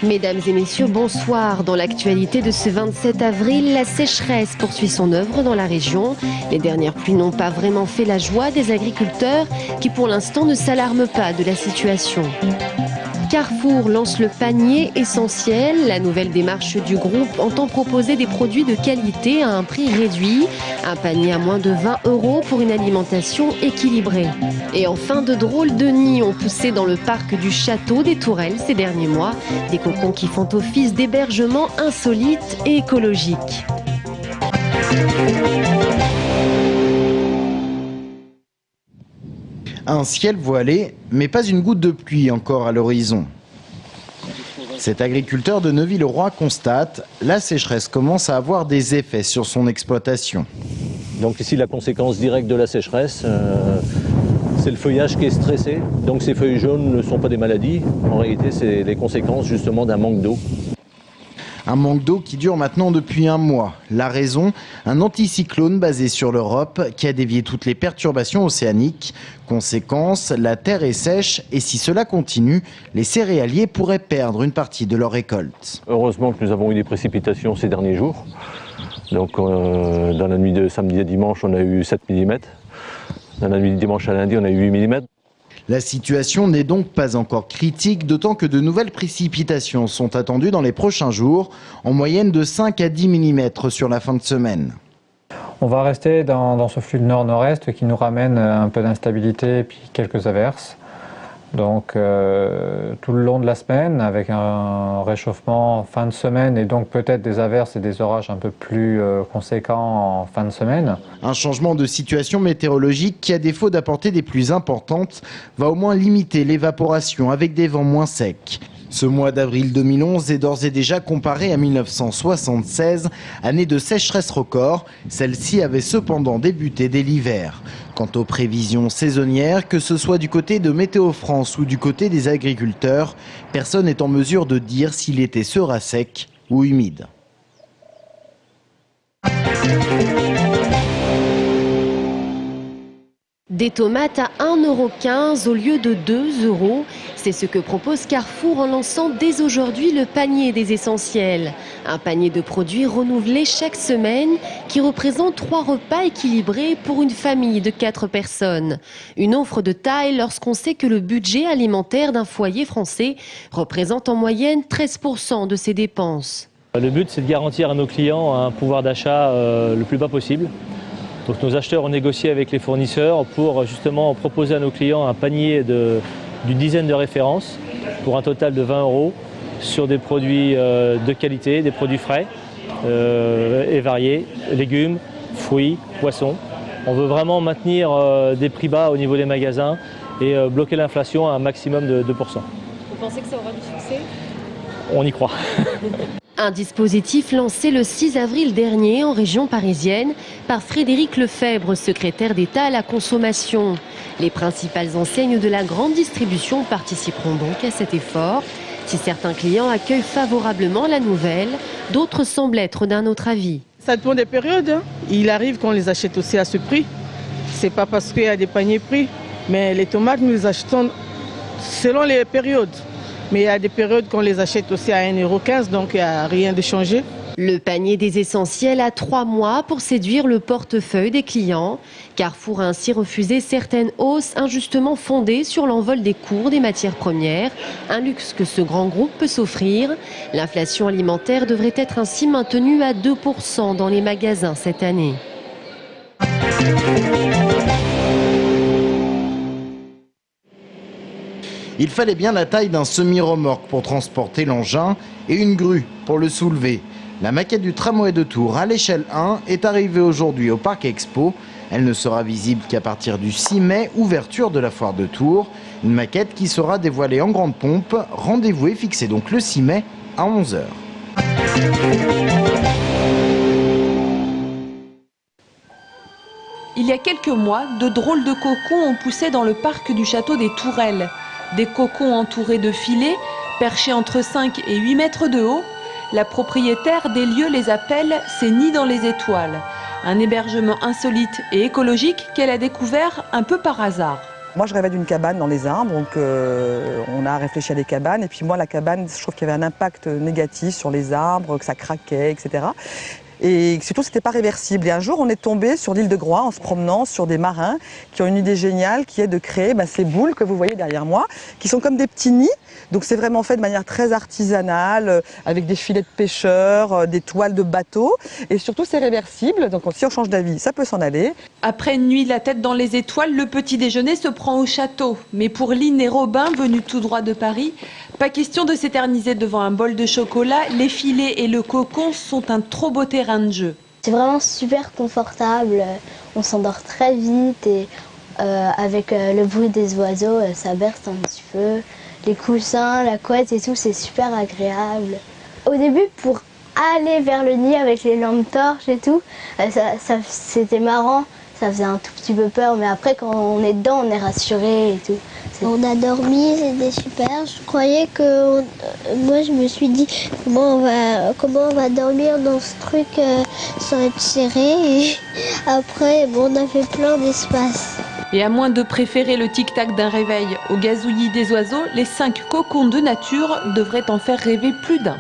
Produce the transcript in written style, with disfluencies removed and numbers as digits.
Mesdames et messieurs, bonsoir. Dans l'actualité de ce 27 avril, la sécheresse poursuit son œuvre dans la région. Les dernières pluies n'ont pas vraiment fait la joie des agriculteurs qui pour l'instant ne s'alarment pas de la situation. Carrefour lance le panier essentiel. La nouvelle démarche du groupe entend proposer des produits de qualité à un prix réduit. Un panier à moins de 20 € pour une alimentation équilibrée. Et enfin, de drôles de nids ont poussé dans le parc du château des Tourelles ces derniers mois. Des cocons qui font office d'hébergement insolite et écologique. Un ciel voilé, mais pas une goutte de pluie encore à l'horizon. Cet agriculteur de Neuville-le-Roi constate, la sécheresse commence à avoir des effets sur son exploitation. Donc ici, la conséquence directe de la sécheresse, c'est le feuillage qui est stressé. Donc ces feuilles jaunes ne sont pas des maladies, en réalité c'est les conséquences justement d'un manque d'eau. Un manque d'eau qui dure maintenant depuis un mois. La raison, un anticyclone basé sur l'Europe qui a dévié toutes les perturbations océaniques. Conséquence, la terre est sèche et si cela continue, les céréaliers pourraient perdre une partie de leur récolte. Heureusement que nous avons eu des précipitations ces derniers jours. Donc dans la nuit de samedi à dimanche, on a eu 7 mm. Dans la nuit de dimanche à lundi, on a eu 8 mm. La situation n'est donc pas encore critique, d'autant que de nouvelles précipitations sont attendues dans les prochains jours, en moyenne de 5 à 10 mm sur la fin de semaine. On va rester dans ce flux de nord-nord-est qui nous ramène un peu d'instabilité et puis quelques averses. Donc tout le long de la semaine, avec un réchauffement en fin de semaine et donc peut-être des averses et des orages un peu plus conséquents en fin de semaine. Un changement de situation météorologique qui, à défaut d'apporter des pluies importantes, va au moins limiter l'évaporation avec des vents moins secs. Ce mois d'avril 2011 est d'ores et déjà comparé à 1976, année de sécheresse record. Celle-ci avait cependant débuté dès l'hiver. Quant aux prévisions saisonnières, que ce soit du côté de Météo France ou du côté des agriculteurs, personne n'est en mesure de dire si l'été sera sec ou humide. Des tomates à 1,15 € au lieu de 2 €. C'est ce que propose Carrefour en lançant dès aujourd'hui le panier des essentiels. Un panier de produits renouvelés chaque semaine qui représente 3 repas équilibrés pour une famille de 4 personnes. Une offre de taille lorsqu'on sait que le budget alimentaire d'un foyer français représente en moyenne 13% de ses dépenses. Le but, c'est de garantir à nos clients un pouvoir d'achat le plus bas possible. Donc nos acheteurs ont négocié avec les fournisseurs pour justement proposer à nos clients un panier d'une dizaine de références pour un total de 20 € sur des produits de qualité, des produits frais et variés, légumes, fruits, poissons. On veut vraiment maintenir des prix bas au niveau des magasins et bloquer l'inflation à un maximum de 2%. Vous pensez que ça aura du succès ? On y croit. Un dispositif lancé le 6 avril dernier en région parisienne par Frédéric Lefebvre, secrétaire d'État à la consommation. Les principales enseignes de la grande distribution participeront donc à cet effort. Si certains clients accueillent favorablement la nouvelle, d'autres semblent être d'un autre avis. Ça dépend des périodes, hein. Il arrive qu'on les achète aussi à ce prix. C'est pas parce qu'il y a des paniers prix, mais les tomates, nous les achetons selon les périodes. Mais il y a des périodes qu'on les achète aussi à 1,15 €, donc il n'y a rien de changé. Le panier des essentiels a 3 mois pour séduire le portefeuille des clients. Carrefour a ainsi refusé certaines hausses injustement fondées sur l'envol des cours des matières premières, un luxe que ce grand groupe peut s'offrir. L'inflation alimentaire devrait être ainsi maintenue à 2% dans les magasins cette année. Il fallait bien la taille d'un semi-remorque pour transporter l'engin et une grue pour le soulever. La maquette du tramway de Tours à l'échelle 1 est arrivée aujourd'hui au Parc Expo. Elle ne sera visible qu'à partir du 6 mai, ouverture de la foire de Tours. Une maquette qui sera dévoilée en grande pompe. Rendez-vous est fixé donc le 6 mai à 11 h. Il y a quelques mois, de drôles de cocons ont poussé dans le parc du château des Tourelles. Des cocons entourés de filets, perchés entre 5 et 8 mètres de haut. La propriétaire des lieux les appelle ses nids dans les étoiles. Un hébergement insolite et écologique qu'elle a découvert un peu par hasard. Moi, je rêvais d'une cabane dans les arbres, donc on a réfléchi à des cabanes. Et puis moi, la cabane, je trouve qu'il y avait un impact négatif sur les arbres, que ça craquait, etc. Et surtout, c'était pas réversible. Et un jour, on est tombé sur l'île de Groix en se promenant sur des marins qui ont une idée géniale qui est de créer ces boules que vous voyez derrière moi, qui sont comme des petits nids. Donc c'est vraiment fait de manière très artisanale, avec des filets de pêcheurs, des toiles de bateaux. Et surtout, c'est réversible. Donc si on change d'avis, ça peut s'en aller. Après une nuit la tête dans les étoiles, le petit déjeuner se prend au château. Mais pour Lynn et Robin, venus tout droit de Paris, pas question de s'éterniser devant un bol de chocolat. Les filets et le cocon sont un trop beau terrain de jeu. C'est vraiment super confortable. On s'endort très vite et avec le bruit des oiseaux, ça berce un petit peu. Les coussins, la couette et tout, c'est super agréable. Au début, pour aller vers le nid avec les lampes torches et tout, c'était marrant, ça faisait un tout petit peu peur, mais après quand on est dedans, on est rassuré et tout. On a dormi, c'était super. Je croyais que... moi, je me suis dit, comment on va dormir dans ce truc sans être serré. Et après, on a fait plein d'espace. Et à moins de préférer le tic-tac d'un réveil au gazouillis des oiseaux, les 5 cocons de nature devraient en faire rêver plus d'un.